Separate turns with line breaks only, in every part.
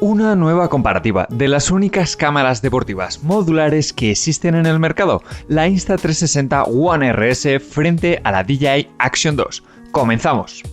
Una nueva comparativa de las únicas cámaras deportivas modulares que existen en el mercado, la Insta360 One RS frente a la DJI Action 2. ¡Comenzamos!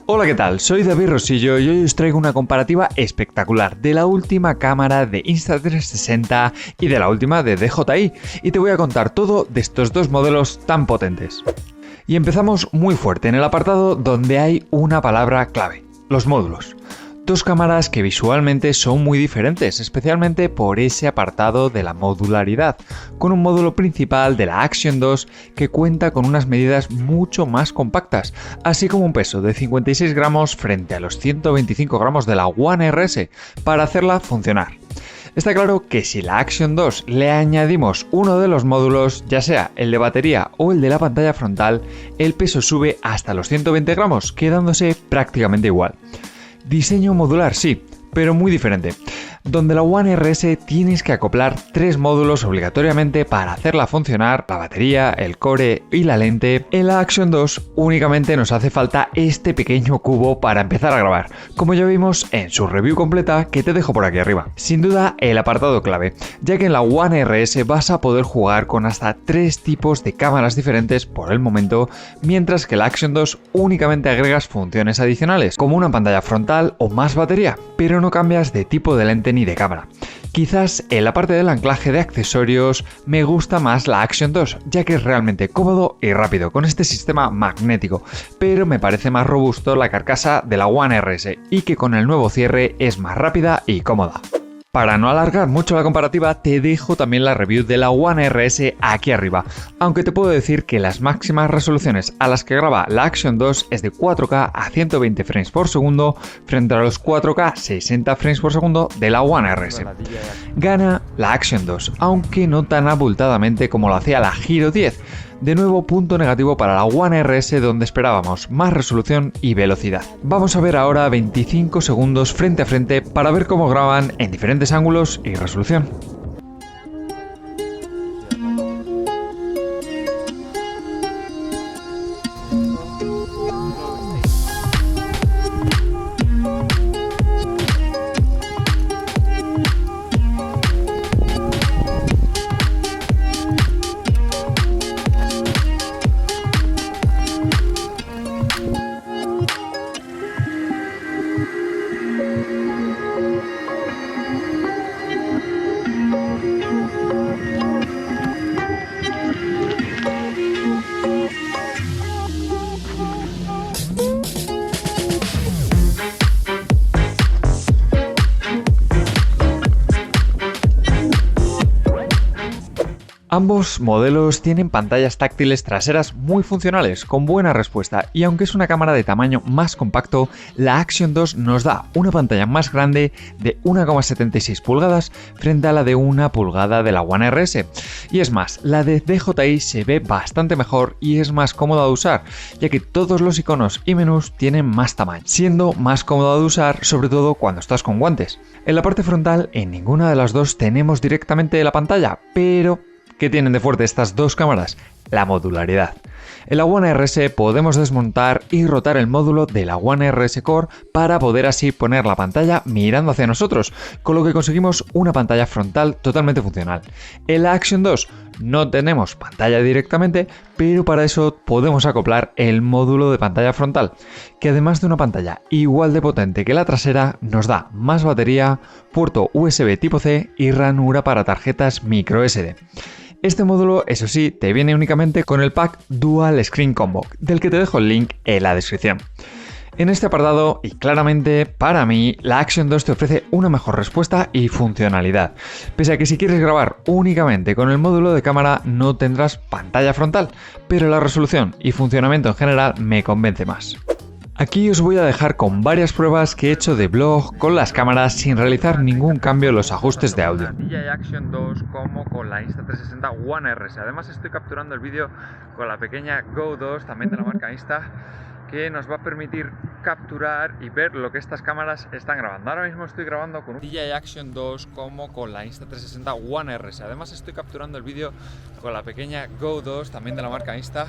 Hola, ¿qué tal? Soy David Rosillo y hoy os traigo una comparativa espectacular de la última cámara de Insta360 y de la última de DJI, y te voy a contar todo de estos dos modelos tan potentes. Y empezamos muy fuerte en el apartado donde hay una palabra clave: los módulos. Dos cámaras que visualmente son muy diferentes, especialmente por ese apartado de la modularidad, con un módulo principal de la Action 2 que cuenta con unas medidas mucho más compactas, así como un peso de 56 gramos frente a los 125 gramos de la One RS para hacerla funcionar. Está claro que si la Action 2 le añadimos uno de los módulos, ya sea el de batería o el de la pantalla frontal, el peso sube hasta los 120 gramos, quedándose prácticamente igual. Diseño modular sí, pero muy diferente. Donde la One RS tienes que acoplar tres módulos obligatoriamente para hacerla funcionar: la batería, el core y la lente. En la Action 2 únicamente nos hace falta este pequeño cubo para empezar a grabar, como ya vimos en su review completa que te dejo por aquí arriba. Sin duda el apartado clave, ya que en la One RS vas a poder jugar con hasta tres tipos de cámaras diferentes por el momento, mientras que la Action 2 únicamente agregas funciones adicionales, como una pantalla frontal o más batería, pero no cambias de tipo de lente ni de cámara. Quizás en la parte del anclaje de accesorios me gusta más la Action 2, ya que es realmente cómodo y rápido con este sistema magnético, pero me parece más robusto la carcasa de la One RS y que con el nuevo cierre es más rápida y cómoda. Para no alargar mucho la comparativa, te dejo también la review de la One RS aquí arriba, aunque te puedo decir que las máximas resoluciones a las que graba la Action 2 es de 4K a 120 frames por segundo frente a los 4K 60 frames por segundo de la One RS. Gana la Action 2, aunque no tan abultadamente como lo hacía la Hero 10. De nuevo, punto negativo para la One RS, donde esperábamos más resolución y velocidad. Vamos a ver ahora 25 segundos frente a frente para ver cómo graban en diferentes ángulos y resolución. Ambos modelos tienen pantallas táctiles traseras muy funcionales, con buena respuesta, y aunque es una cámara de tamaño más compacto, la Action 2 nos da una pantalla más grande de 1,76 pulgadas frente a la de 1 pulgada de la One RS. Y es más, la de DJI se ve bastante mejor y es más cómoda de usar, ya que todos los iconos y menús tienen más tamaño, siendo más cómoda de usar sobre todo cuando estás con guantes. En la parte frontal, en ninguna de las dos tenemos directamente la pantalla, pero ¿qué tienen de fuerte estas dos cámaras? La modularidad. En la One RS podemos desmontar y rotar el módulo de la One RS Core para poder así poner la pantalla mirando hacia nosotros, con lo que conseguimos una pantalla frontal totalmente funcional. En la Action 2 no tenemos pantalla directamente, pero para eso podemos acoplar el módulo de pantalla frontal, que además de una pantalla igual de potente que la trasera, nos da más batería, puerto USB tipo C y ranura para tarjetas microSD. Este módulo, eso sí, te viene únicamente con el pack Dual Screen Combo, del que te dejo el link en la descripción. En este apartado, y claramente para mí, la Action 2 te ofrece una mejor respuesta y funcionalidad, pese a que si quieres grabar únicamente con el módulo de cámara no tendrás pantalla frontal, pero la resolución y funcionamiento en general me convence más. Aquí os voy a dejar con varias pruebas que he hecho de vlog con las cámaras sin realizar ningún cambio en los ajustes de audio.
DJI Action 2 como con la Insta360 One RS. Además estoy capturando el vídeo con la pequeña Go 2, también de la marca Insta, que nos va a permitir capturar y ver lo que estas cámaras están grabando. Ahora mismo estoy grabando con un DJI Action 2 como con la Insta360 One RS. Además estoy capturando el vídeo con la pequeña Go 2, también de la marca Insta,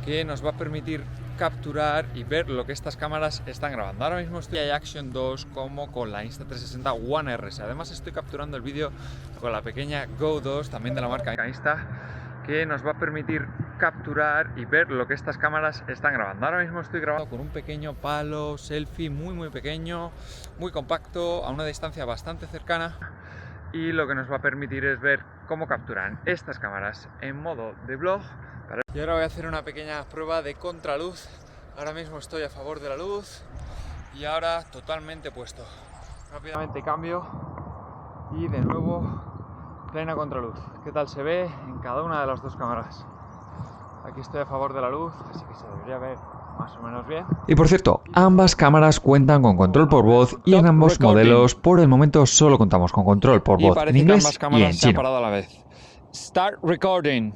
que nos va a permitir capturar y ver lo que estas cámaras están grabando. Ahora mismo estoy en Action 2 como con la Insta360 One RS. Además estoy capturando el vídeo con la pequeña Go 2, también de la marca Insta, que nos va a permitir capturar y ver lo que estas cámaras están grabando. Ahora mismo estoy grabando con un pequeño palo selfie muy pequeño, muy compacto, a una distancia bastante cercana, y lo que nos va a permitir es ver cómo capturan estas cámaras en modo de vlog. Y ahora voy a hacer una pequeña prueba de contraluz. Ahora mismo estoy a favor de la luz y ahora totalmente puesto. Rápidamente cambio y de nuevo plena contraluz. ¿Qué tal se ve en cada una de las dos cámaras? Aquí estoy a favor de la luz, así que se debería ver más o menos bien.
Y por cierto, ambas cámaras cuentan con control por voz y en ambos modelos por el momento solo contamos con control por voz en inglés y en chino.
A la vez. Start recording.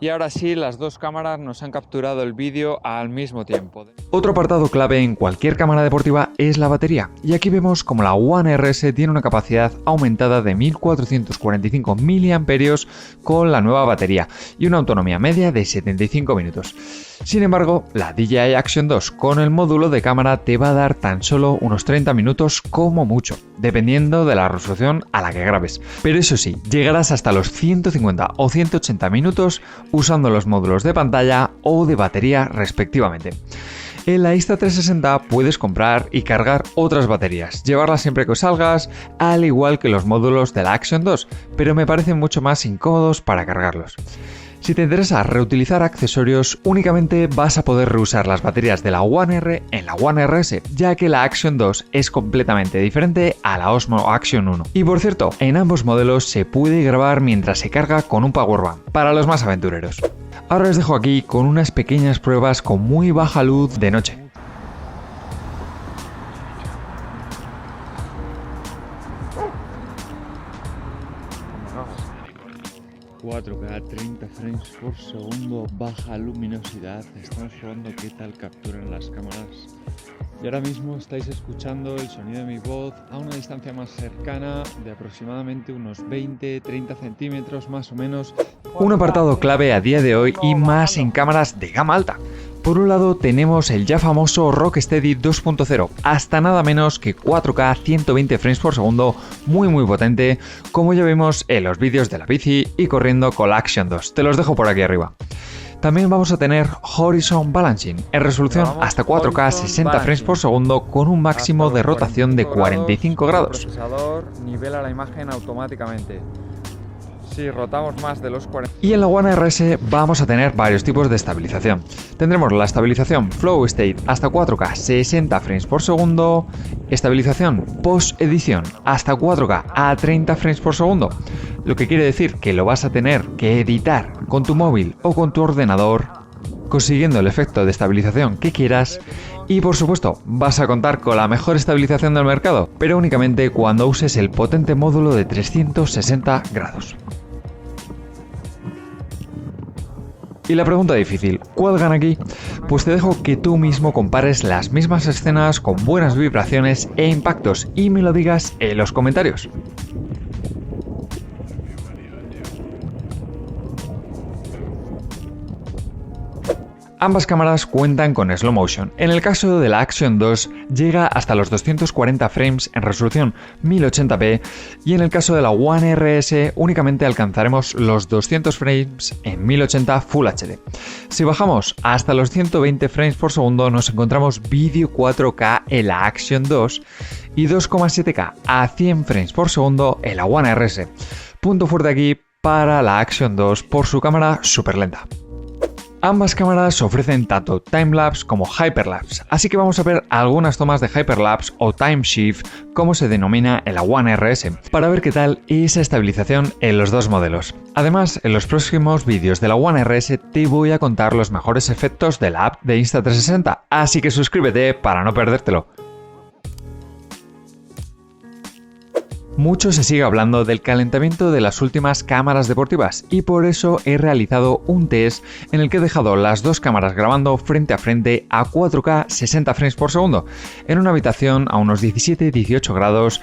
Y ahora sí, las dos cámaras nos han capturado el vídeo al mismo tiempo.
Otro apartado clave en cualquier cámara deportiva es la batería, y aquí vemos como la One RS tiene una capacidad aumentada de 1445 mAh con la nueva batería y una autonomía media de 75 minutos. Sin embargo, la DJI Action 2 con el módulo de cámara te va a dar tan solo unos 30 minutos como mucho, dependiendo de la resolución a la que grabes. Pero eso sí, llegarás hasta los 150 o 180 minutos usando los módulos de pantalla o de batería respectivamente. En la Insta360 puedes comprar y cargar otras baterías, llevarlas siempre que salgas, al igual que los módulos de la Action 2, pero me parecen mucho más incómodos para cargarlos. Si te interesa reutilizar accesorios, únicamente vas a poder reusar las baterías de la One R en la One RS, ya que la Action 2 es completamente diferente a la Osmo Action 1. Y por cierto, en ambos modelos se puede grabar mientras se carga con un powerbank, para los más aventureros. Ahora os dejo aquí con unas pequeñas pruebas con muy baja luz de noche.
4K, 30 frames por segundo, baja luminosidad. Estamos probando qué tal capturan las cámaras. Y ahora mismo estáis escuchando el sonido de mi voz a una distancia más cercana de aproximadamente unos 20-30 centímetros más o menos.
Un apartado clave a día de hoy y más en cámaras de gama alta. Por un lado tenemos el ya famoso Rocksteady 2.0, hasta nada menos que 4K 120 frames por segundo, muy potente, como ya vimos en los vídeos de la bici y corriendo con la Action 2, te los dejo por aquí arriba. También vamos a tener Horizon Balancing, en resolución hasta 4K 60 frames por segundo con un máximo de rotación de 45 grados.
El procesador nivela la imagen automáticamente. Si rotamos más de los 40.
Y en la One RS vamos a tener varios tipos de estabilización. Tendremos la estabilización Flow State hasta 4K 60 frames por segundo, estabilización Post Edición hasta 4K a 30 frames por segundo, lo que quiere decir que lo vas a tener que editar con tu móvil o con tu ordenador, consiguiendo el efecto de estabilización que quieras. Y por supuesto, vas a contar con la mejor estabilización del mercado, pero únicamente cuando uses el potente módulo de 360 grados. Y la pregunta difícil, ¿cuál gana aquí? Pues te dejo que tú mismo compares las mismas escenas con buenas vibraciones e impactos y me lo digas en los comentarios. Ambas cámaras cuentan con slow motion. En el caso de la Action 2 llega hasta los 240 frames en resolución 1080p y en el caso de la One RS únicamente alcanzaremos los 200 frames en 1080 Full HD. Si bajamos hasta los 120 frames por segundo nos encontramos vídeo 4K en la Action 2 y 2,7K a 100 frames por segundo en la One RS. Punto fuerte aquí para la Action 2 por su cámara super lenta. Ambas cámaras ofrecen tanto timelapse como hyperlapse, así que vamos a ver algunas tomas de hyperlapse o time shift, como se denomina en la One RS, para ver qué tal esa estabilización en los dos modelos. Además, en los próximos vídeos de la One RS te voy a contar los mejores efectos de la app de Insta360, así que suscríbete para no perdértelo. Mucho se sigue hablando del calentamiento de las últimas cámaras deportivas y por eso he realizado un test en el que he dejado las dos cámaras grabando frente a frente a 4K 60 frames por segundo en una habitación a unos 17-18 grados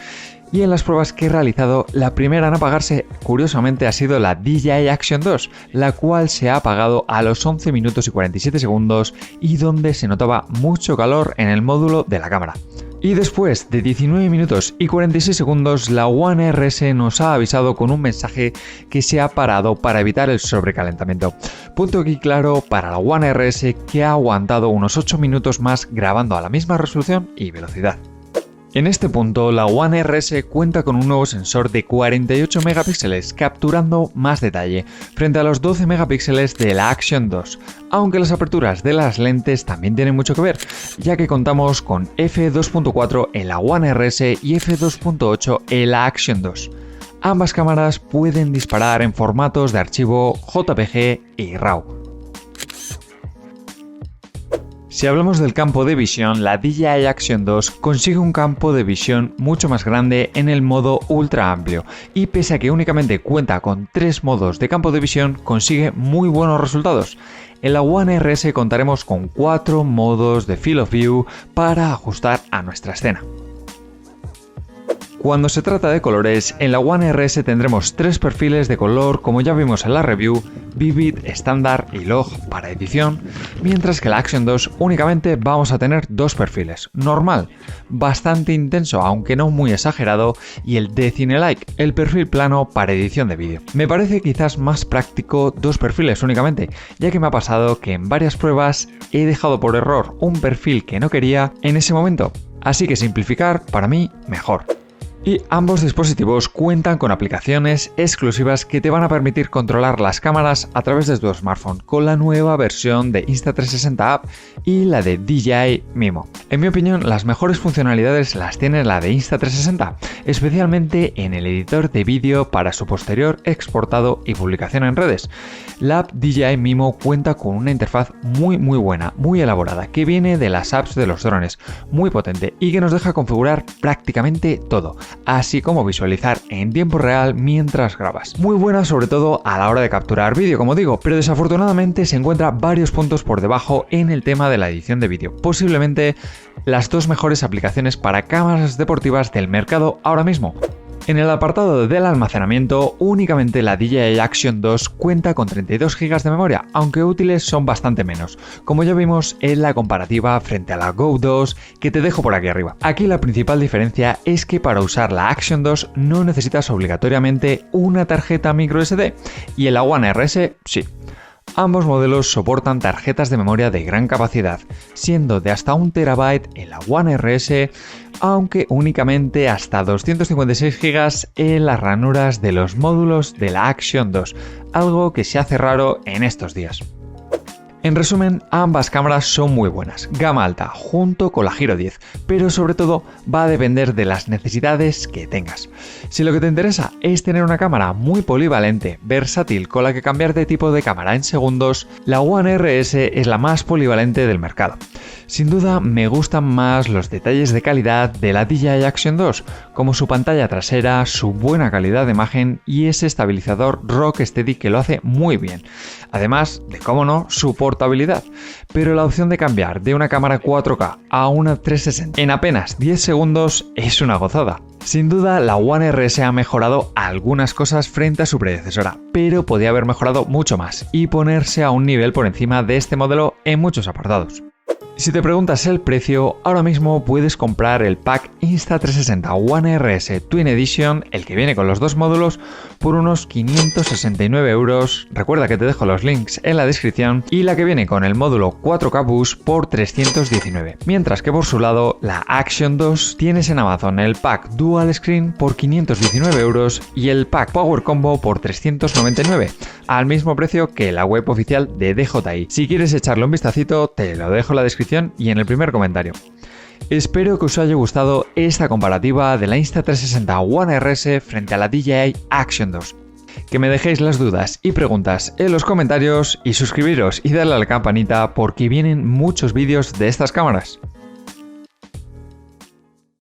Y en las pruebas que he realizado, la primera en apagarse, curiosamente, ha sido la DJI Action 2, la cual se ha apagado a los 11 minutos y 47 segundos y donde se notaba mucho calor en el módulo de la cámara. Y después de 19 minutos y 46 segundos, la One RS nos ha avisado con un mensaje que se ha parado para evitar el sobrecalentamiento. Punto aquí claro para la One RS, que ha aguantado unos 8 minutos más grabando a la misma resolución y velocidad. En este punto, la One RS cuenta con un nuevo sensor de 48 megapíxeles, capturando más detalle, frente a los 12 megapíxeles de la Action 2, aunque las aperturas de las lentes también tienen mucho que ver, ya que contamos con f2.4 en la One RS y f2.8 en la Action 2. Ambas cámaras pueden disparar en formatos de archivo JPG y RAW. Si hablamos del campo de visión, la DJI Action 2 consigue un campo de visión mucho más grande en el modo ultra amplio y pese a que únicamente cuenta con 3 modos de campo de visión, consigue muy buenos resultados. En la One RS contaremos con 4 modos de Field of View para ajustar a nuestra escena. Cuando se trata de colores, en la One RS tendremos 3 perfiles de color como ya vimos en la review, Vivid, Standard y Log para edición, mientras que en la Action 2 únicamente vamos a tener 2 perfiles, normal, bastante intenso aunque no muy exagerado, y el de Cine-like, el perfil plano para edición de vídeo. Me parece quizás más práctico 2 perfiles únicamente, ya que me ha pasado que en varias pruebas he dejado por error un perfil que no quería en ese momento, así que simplificar para mí mejor. Y ambos dispositivos cuentan con aplicaciones exclusivas que te van a permitir controlar las cámaras a través de tu smartphone con la nueva versión de Insta360 App y la de DJI Mimo. En mi opinión, las mejores funcionalidades las tiene la de Insta360, especialmente en el editor de vídeo para su posterior exportado y publicación en redes. La app DJI Mimo cuenta con una interfaz muy buena, muy elaborada, que viene de las apps de los drones, muy potente y que nos deja configurar prácticamente todo, así como visualizar en tiempo real mientras grabas. Muy buena sobre todo a la hora de capturar vídeo, como digo, pero desafortunadamente se encuentra varios puntos por debajo en el tema de la edición de vídeo. Posiblemente las 2 mejores aplicaciones para cámaras deportivas del mercado ahora mismo. En el apartado del almacenamiento, únicamente la DJI Action 2 cuenta con 32 GB de memoria, aunque útiles son bastante menos, como ya vimos en la comparativa frente a la Go 2 que te dejo por aquí arriba. Aquí la principal diferencia es que para usar la Action 2 no necesitas obligatoriamente una tarjeta microSD y en la One RS sí. Ambos modelos soportan tarjetas de memoria de gran capacidad, siendo de hasta 1 TB en la One RS, aunque únicamente hasta 256 GB en las ranuras de los módulos de la Action 2, algo que se hace raro en estos días. En resumen, ambas cámaras son muy buenas, gama alta, junto con la Giro 10, pero sobre todo va a depender de las necesidades que tengas. Si lo que te interesa es tener una cámara muy polivalente, versátil, con la que cambiar de tipo de cámara en segundos, la One RS es la más polivalente del mercado. Sin duda me gustan más los detalles de calidad de la DJI Action 2, como su pantalla trasera, su buena calidad de imagen y ese estabilizador Rocksteady que lo hace muy bien. Además de, cómo no, su portabilidad. Pero la opción de cambiar de una cámara 4K a una 360 en apenas 10 segundos es una gozada. Sin duda, la One RS ha mejorado algunas cosas frente a su predecesora, pero podía haber mejorado mucho más y ponerse a un nivel por encima de este modelo en muchos apartados. Si te preguntas el precio, ahora mismo puedes comprar el pack Insta360 One RS Twin Edition, el que viene con los 2 módulos, por unos 569 €. Recuerda que te dejo los links en la descripción, y la que viene con el módulo 4K Boost por 319. Mientras que por su lado, la Action 2 tienes en Amazon el pack Dual Screen por 519 € y el pack Power Combo por 399, al mismo precio que la web oficial de DJI. Si quieres echarle un vistacito, te lo dejo en la descripción y en el primer comentario. Espero que os haya gustado esta comparativa de la Insta360 One RS frente a la DJI Action 2. Que me dejéis las dudas y preguntas en los comentarios y suscribiros y darle a la campanita porque vienen muchos vídeos de estas cámaras.